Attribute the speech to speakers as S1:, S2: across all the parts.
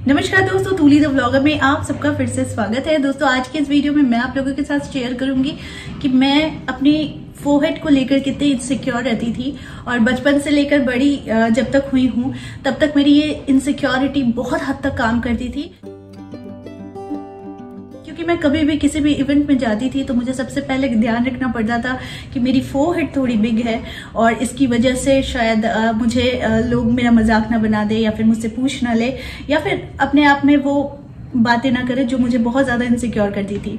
S1: नमस्कार दोस्तों, तूली the vlogger में आप सबका फिर से स्वागत है। दोस्तों आज के इस वीडियो में मैं आप लोगों के साथ शेयर करूंगी कि मैं अपनी फोरहेड को लेकर कितनी इनसिक्योर रहती थी और बचपन से लेकर बड़ी जब तक हुई हूं तब तक मेरी ये इनसिक्योरिटी बहुत हद तक काम करती थी। क्योंकि मैं कभी भी किसी भी इवेंट में जाती थी तो मुझे सबसे पहले ध्यान रखना पड़ता था कि मेरी फोरहेड थोड़ी बिग है और इसकी वजह से शायद मुझे लोग मेरा मजाक ना बना दे या फिर मुझसे पूछ ना ले या फिर अपने आप में वो बातें ना करे जो मुझे बहुत ज्यादा इनसिक्योर करती थी।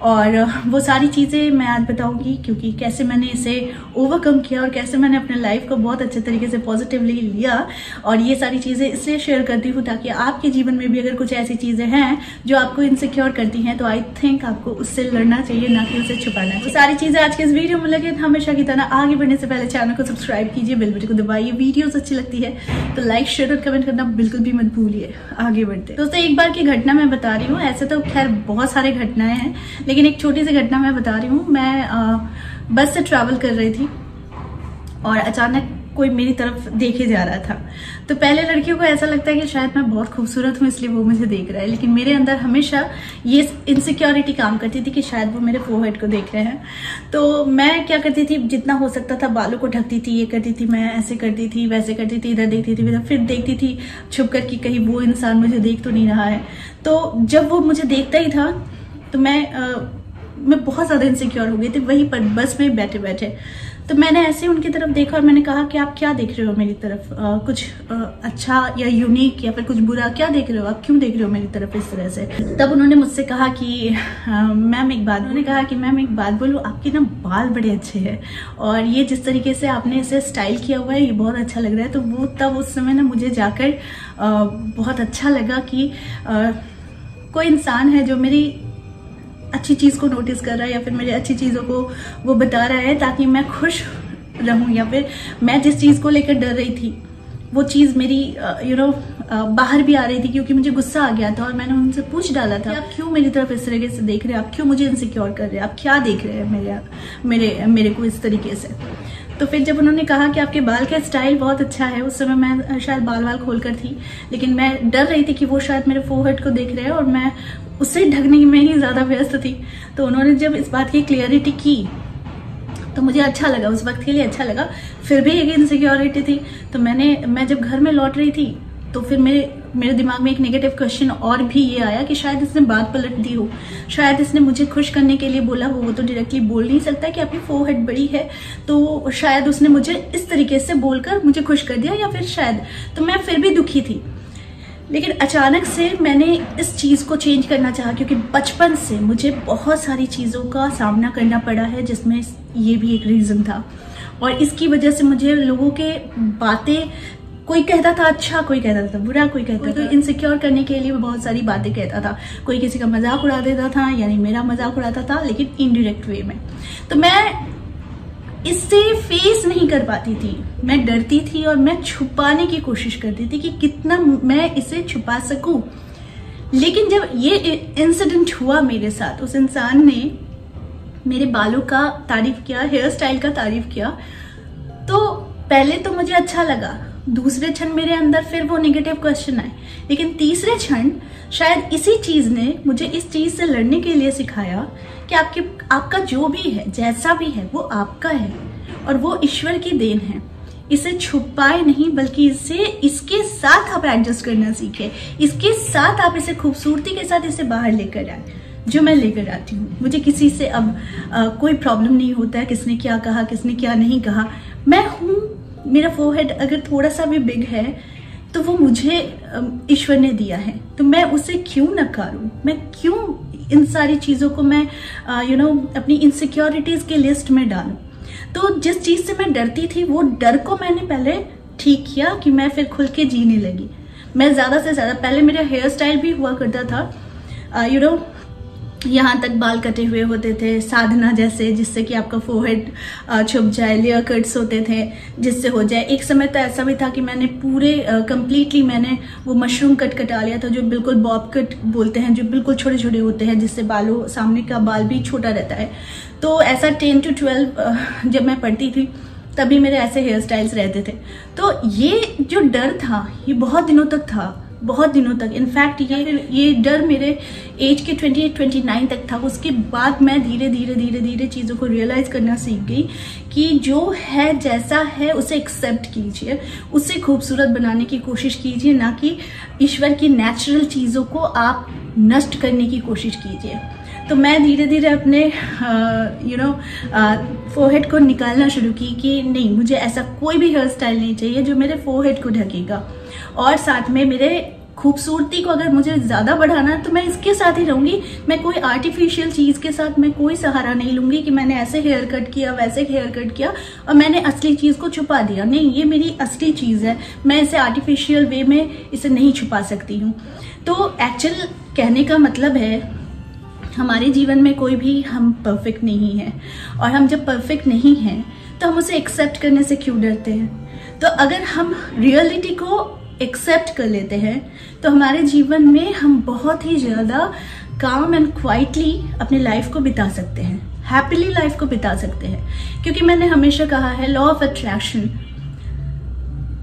S1: और वो सारी चीजें मैं आज बताऊंगी क्योंकि कैसे मैंने इसे ओवरकम किया और कैसे मैंने अपने लाइफ को बहुत अच्छे तरीके से पॉजिटिवली लिया। और ये सारी चीजें इसलिए शेयर करती हूँ ताकि आपके जीवन में भी अगर कुछ ऐसी चीजें हैं जो आपको इनसिक्योर करती हैं तो आई थिंक आपको उससे लड़ना चाहिए, ना कि उसे छुपाना चाहिए। तो सारी चीजें आज के इस वीडियो में लगे। हमेशा की तरह आगे बढ़ने से पहले चैनल को सब्सक्राइब कीजिए, बेल बटन को दबाइए। वीडियोस अच्छी लगती है तो लाइक शेयर और कमेंट करना बिल्कुल भी मत भूलिए। आगे बढ़ते दोस्तों, एक बार की घटना मैं बता रही हूँ। ऐसे तो खैर बहुत सारे घटनाएं हैं लेकिन एक छोटी सी घटना मैं बता रही हूँ। मैं बस से ट्रैवल कर रही थी और अचानक कोई मेरी तरफ देखे जा रहा था। तो पहले लड़कियों को ऐसा लगता है कि शायद मैं बहुत खूबसूरत हूँ इसलिए वो मुझे देख रहा है, लेकिन मेरे अंदर हमेशा ये इनसिक्योरिटी काम करती थी कि शायद वो मेरे फोरहेड को देख रहे हैं। तो मैं क्या करती थी, जितना हो सकता था बालों को ढकती थी, ये करती थी, मैं ऐसे करती थी, वैसे करती थी, इधर देखती थी, फिर देखती थी छुप कर कि कहीं वो इंसान मुझे देख तो नहीं रहा है। तो जब वो मुझे देखता ही था तो मैं बहुत ज्यादा इनसिक्योर हो गई थी वहीं पर बस में बैठे बैठे। तो मैंने ऐसे उनकी तरफ देखा और मैंने कहा कि आप क्या देख रहे हो मेरी तरफ, कुछ अच्छा या यूनिक या फिर कुछ बुरा क्या देख रहे हो, आप क्यों देख रहे हो मेरी तरफ इस तरह से। तब उन्होंने मुझसे कहा कि मैम एक बात बोलूं, आपके ना बाल बड़े अच्छे हैं और ये जिस तरीके से आपने इसे स्टाइल किया हुआ है ये बहुत अच्छा लग रहा है। तो वो तब उस समय ना मुझे जाकर बहुत अच्छा लगा कि कोई इंसान है जो मेरी अच्छी चीज को नोटिस कर रहा है या फिर मेरी अच्छी चीजों को वो बता रहा है ताकि मैं खुश रहूं, या फिर मैं जिस चीज को लेकर डर रही थी वो चीज मेरी बाहर भी आ रही थी क्योंकि मुझे गुस्सा आ गया था। और मैंने उनसे पूछ डाला था आप क्यों मेरी तरफ इस तरीके से देख रहे हैं, आप क्यों मुझे इनसिक्योर कर रहे हैं, आप क्या देख रहे हैं मेरे को इस तरीके से। तो फिर जब उन्होंने कहा कि आपके बाल का स्टाइल बहुत अच्छा है, उस समय मैं शायद बाल खोलकर थी लेकिन मैं डर रही थी कि वो शायद मेरे फोरहेड को देख रहे हैं और मैं उससे ढकने में ही ज्यादा व्यस्त थी। तो उन्होंने जब इस बात की क्लियरिटी की तो मुझे अच्छा लगा, उस वक्त के लिए अच्छा लगा। फिर भी एक इनसिक्योरिटी थी। तो मैं जब घर में लौट रही थी तो फिर मेरे दिमाग में एक नेगेटिव क्वेश्चन और भी ये आया कि शायद इसने बात पलट दी हो, शायद इसने मुझे खुश करने के लिए बोला हो। वो तो डायरेक्टली बोल नहीं सकता कि आपकी फोरहेड बड़ी है, तो शायद उसने मुझे इस तरीके से बोलकर मुझे खुश कर दिया या फिर शायद। तो मैं फिर भी दुखी थी लेकिन अचानक से मैंने इस चीज को चेंज करना चाहा क्योंकि बचपन से मुझे बहुत सारी चीजों का सामना करना पड़ा है जिसमें ये भी एक रीजन था। और इसकी वजह से मुझे लोगों के बातें, कोई कहता था अच्छा, कोई कहता था बुरा, कोई कहता था इनसिक्योर करने के लिए बहुत सारी बातें कहता था, कोई किसी का मजाक उड़ा देता था, यानी मेरा मजाक उड़ाता था लेकिन इनडायरेक्ट वे में। तो मैं इससे फेस नहीं कर पाती थी, मैं डरती थी और मैं छुपाने की कोशिश करती थी कि कितना मैं इसे छुपा सकूं। लेकिन जब ये इंसिडेंट हुआ मेरे साथ, उस इंसान ने मेरे बालों का तारीफ किया, हेयर स्टाइल का तारीफ किया, तो पहले तो मुझे अच्छा लगा, दूसरे क्षण मेरे अंदर फिर वो नेगेटिव क्वेश्चन आए, लेकिन तीसरे क्षण शायद इसी चीज ने मुझे इस चीज से लड़ने के लिए सिखाया कि आपका जो भी है, जैसा भी है, वो आपका है और वो ईश्वर की देन है। इसे छुपाए नहीं बल्कि इसके साथ आप एडजस्ट करना सीखे, इसके साथ आप इसे खूबसूरती के साथ इसे बाहर लेकर आए, जो मैं लेकर आती हूँ। मुझे किसी से अब कोई प्रॉब्लम नहीं होता है किसने क्या कहा, किसने क्या नहीं कहा। मैं हूँ, मेरा फोरहेड अगर थोड़ा सा भी बिग है तो वो मुझे ईश्वर ने दिया है, तो मैं उसे क्यों नकारूं, मैं क्यों इन सारी चीजों को मैं अपनी इनसिक्योरिटीज के लिस्ट में डालूं। तो जिस चीज से मैं डरती थी वो डर को मैंने पहले ठीक किया कि मैं फिर खुल के जीने लगी। मैं ज्यादा से ज्यादा, पहले मेरा हेयर स्टाइल भी हुआ करता था यहाँ तक बाल कटे हुए होते थे, साधना जैसे, जिससे कि आपका फोरहेड छुप जाए, लेयर कट्स होते थे जिससे हो जाए। एक समय तो ऐसा भी था कि मैंने पूरे कंप्लीटली मैंने वो मशरूम कट कटा लिया था, जो बिल्कुल बॉब कट बोलते हैं, जो बिल्कुल छोटे छोटे होते हैं जिससे बालों, सामने का बाल भी छोटा रहता है। तो ऐसा 10 to 12 जब मैं पढ़ती थी तभी मेरे ऐसे हेयर स्टाइल्स रहते थे। तो ये जो डर था ये बहुत दिनों तक था, बहुत दिनों तक। इनफैक्ट ये डर मेरे एज के 28-29 तक था। उसके बाद मैं धीरे धीरे चीज़ों को रियलाइज करना सीख गई कि जो है जैसा है उसे एक्सेप्ट कीजिए, उसे खूबसूरत बनाने की कोशिश कीजिए, ना कि ईश्वर की नेचुरल चीज़ों को आप नष्ट करने की कोशिश कीजिए। तो मैं धीरे धीरे अपने फोरहेड को निकालना शुरू की कि नहीं, मुझे ऐसा कोई भी हेयर स्टाइल नहीं चाहिए जो मेरे फोरहेड को ढकेगा। और साथ में मेरे खूबसूरती को अगर मुझे ज़्यादा बढ़ाना है तो मैं इसके साथ ही रहूँगी। मैं कोई आर्टिफिशियल चीज़ के साथ मैं कोई सहारा नहीं लूँगी कि मैंने ऐसे हेयर कट किया, वैसे हेयर कट किया और मैंने असली चीज़ को छुपा दिया। नहीं, ये मेरी असली चीज़ है, मैं इसे आर्टिफिशियल वे में इसे नहीं छुपा सकती हूँ। तो एक्चुअल कहने का मतलब है हमारे जीवन में कोई भी हम परफेक्ट नहीं है, और हम जब परफेक्ट नहीं हैं तो हम उसे एक्सेप्ट करने से क्यों डरते हैं। तो अगर हम रियलिटी को एक्सेप्ट कर लेते हैं तो हमारे जीवन में हम बहुत ही ज़्यादा काम एंड क्वाइटली अपनी लाइफ को बिता सकते हैं, हैप्पीली लाइफ को बिता सकते हैं। क्योंकि मैंने हमेशा कहा है, लॉ ऑफ अट्रैक्शन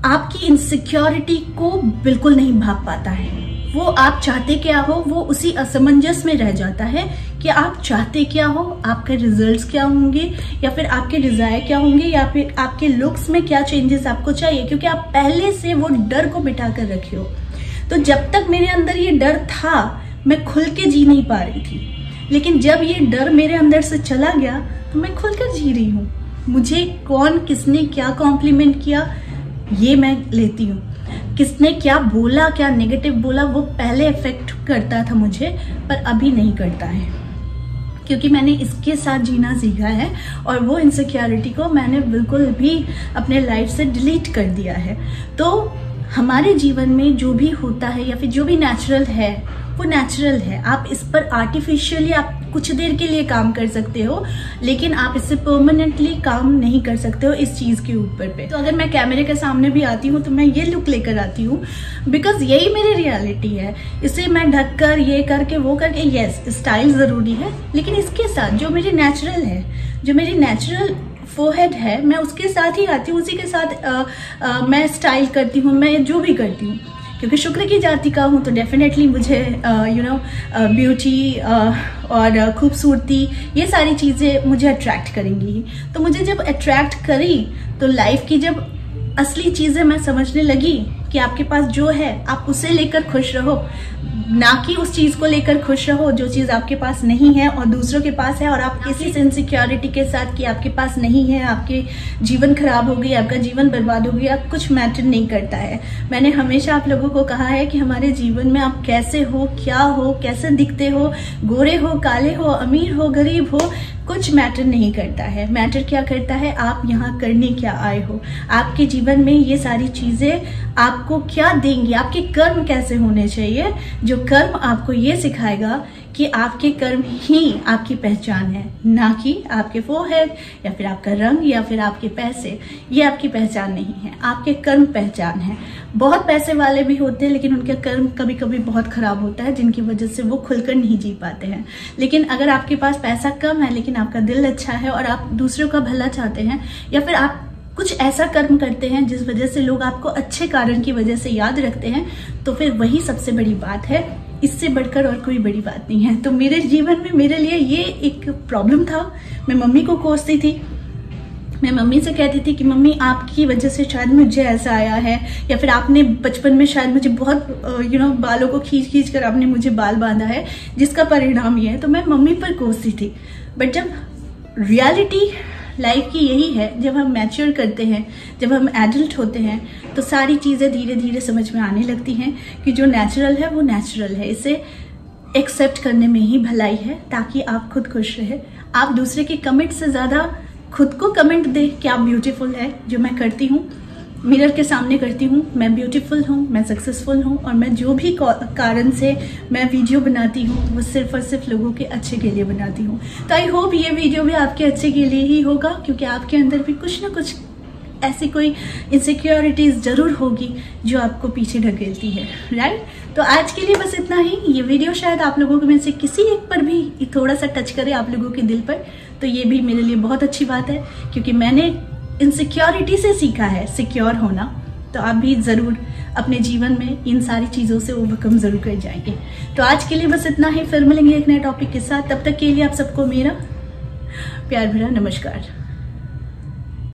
S1: आपकी इनसिक्योरिटी को बिल्कुल नहीं भाग पाता है। वो आप चाहते क्या हो वो उसी असमंजस में रह जाता है कि आप चाहते क्या हो, आपके रिजल्ट्स क्या होंगे, या फिर आपके डिजायर क्या होंगे, या फिर आपके लुक्स में क्या चेंजेस आपको चाहिए, क्योंकि आप पहले से वो डर को बिठा कर रखे हो। तो जब तक मेरे अंदर ये डर था मैं खुल के जी नहीं पा रही थी, लेकिन जब ये डर मेरे अंदर से चला गया तो मैं खुलकर जी रही हूँ। मुझे कौन किसने क्या कॉम्प्लीमेंट किया ये मैं लेती हूँ, किसने क्या बोला, क्या नेगेटिव बोला, वो पहले इफेक्ट करता था मुझे, पर अभी नहीं करता है, क्योंकि मैंने इसके साथ जीना सीखा है और वो इनसिक्योरिटी को मैंने बिल्कुल भी अपने लाइफ से डिलीट कर दिया है। तो हमारे जीवन में जो भी होता है या फिर जो भी नेचुरल है वो नेचुरल है। आप इस पर आर्टिफिशियली आप कुछ देर के लिए काम कर सकते हो, लेकिन आप इससे परमानेंटली काम नहीं कर सकते हो इस चीज के ऊपर पे। तो अगर मैं कैमरे के सामने भी आती हूँ तो मैं ये लुक लेकर आती हूँ, बिकॉज यही मेरी रियलिटी है। इसे मैं ढककर ये करके वो करके, यस स्टाइल जरूरी है, लेकिन इसके साथ जो मेरी नेचुरल है, जो मेरी नेचुरल फोरहेड है, मैं उसके साथ ही आती हूँ, उसी के साथ मैं स्टाइल करती हूँ, मैं जो भी करती हूँ। क्योंकि शुक्र की जाति का हूँ तो डेफिनेटली मुझे ब्यूटी और खूबसूरती ये सारी चीज़ें मुझे अट्रैक्ट करेंगी। तो मुझे जब अट्रैक्ट करी तो लाइफ की जब असली चीज़ें मैं समझने लगी कि आपके पास जो है आप उसे लेकर खुश रहो, ना कि उस चीज को लेकर खुश रहो जो चीज आपके पास नहीं है और दूसरों के पास है, और आप किसी इनसिक्योरिटी के साथ कि आपके पास नहीं है, आपके जीवन खराब हो गई, आपका जीवन बर्बाद हो गया, कुछ मैटर नहीं करता है। मैंने हमेशा आप लोगों को कहा है कि हमारे जीवन में आप कैसे हो, क्या हो, कैसे दिखते हो, गोरे हो, काले हो, अमीर हो, गरीब हो, कुछ मैटर नहीं करता है। मैटर क्या करता है, आप यहाँ करने क्या आए हो, आपके जीवन में ये सारी चीजें आपको क्या देंगी, आपके कर्म कैसे होने चाहिए। जो कर्म आपको ये सिखाएगा कि आपके कर्म ही आपकी पहचान है, ना कि आपके फोरहेड या फिर आपका रंग या फिर आपके पैसे। ये आपकी पहचान नहीं है, आपके कर्म पहचान है। बहुत पैसे वाले भी होते हैं लेकिन उनके कर्म कभी कभी बहुत खराब होता है, जिनकी वजह से वो खुलकर नहीं जी पाते हैं। लेकिन अगर आपके पास पैसा कम है लेकिन आपका दिल अच्छा है और आप दूसरों का भला चाहते हैं, या फिर आप कुछ ऐसा कर्म करते हैं जिस वजह से लोग आपको अच्छे कारण की वजह से याद रखते हैं, तो फिर वही सबसे बड़ी बात है। इससे बढ़कर और कोई बड़ी बात नहीं है। तो मेरे जीवन में मेरे लिए ये एक प्रॉब्लम था। मैं मम्मी को कोसती थी, मैं मम्मी से कहती थी कि मम्मी आपकी वजह से शायद मुझे ऐसा आया है, या फिर आपने बचपन में शायद मुझे बहुत बालों को खींच खींच कर आपने मुझे बाल बांधा है जिसका परिणाम ये है। तो मैं मम्मी पर कोसती थी। बट जब रियलिटी लाइफ की यही है, जब हम मैच्योर करते हैं, जब हम एडल्ट होते हैं, तो सारी चीज़ें धीरे धीरे समझ में आने लगती हैं कि जो नेचुरल है वो नेचुरल है। इसे एक्सेप्ट करने में ही भलाई है, ताकि आप खुद खुश रहे। आप दूसरे के कमेंट से ज़्यादा खुद को कमेंट दे कि आप ब्यूटीफुल है, जो मैं करती हूँ, मिरर के सामने करती हूँ। मैं ब्यूटीफुल हूँ, मैं सक्सेसफुल हूँ, और मैं जो भी कारण से मैं वीडियो बनाती हूँ वो सिर्फ और सिर्फ लोगों के अच्छे के लिए बनाती हूँ। तो आई होप ये वीडियो भी आपके अच्छे के लिए ही होगा, क्योंकि आपके अंदर भी कुछ ना कुछ ऐसी कोई इनसिक्योरिटीज जरूर होगी जो आपको पीछे ढकेलती है, राइट। तो आज के लिए बस इतना ही। ये वीडियो शायद आप लोगों में से किसी एक पर भी थोड़ा सा टच करे, आप लोगों के दिल पर, तो ये भी मेरे लिए बहुत अच्छी बात है, क्योंकि मैंने इनसिक्योरिटी से सीखा है सिक्योर होना। तो तो आप भी ज़रूर अपने जीवन में इन सारी चीज़ों से ओवरकम ज़रूर कर जाएंगे। तो आज के लिए बस इतना ही, फिर मिलेंगे एक नए टॉपिक के साथ। तब तक के लिए आप सबको मेरा प्यार भरा नमस्कार।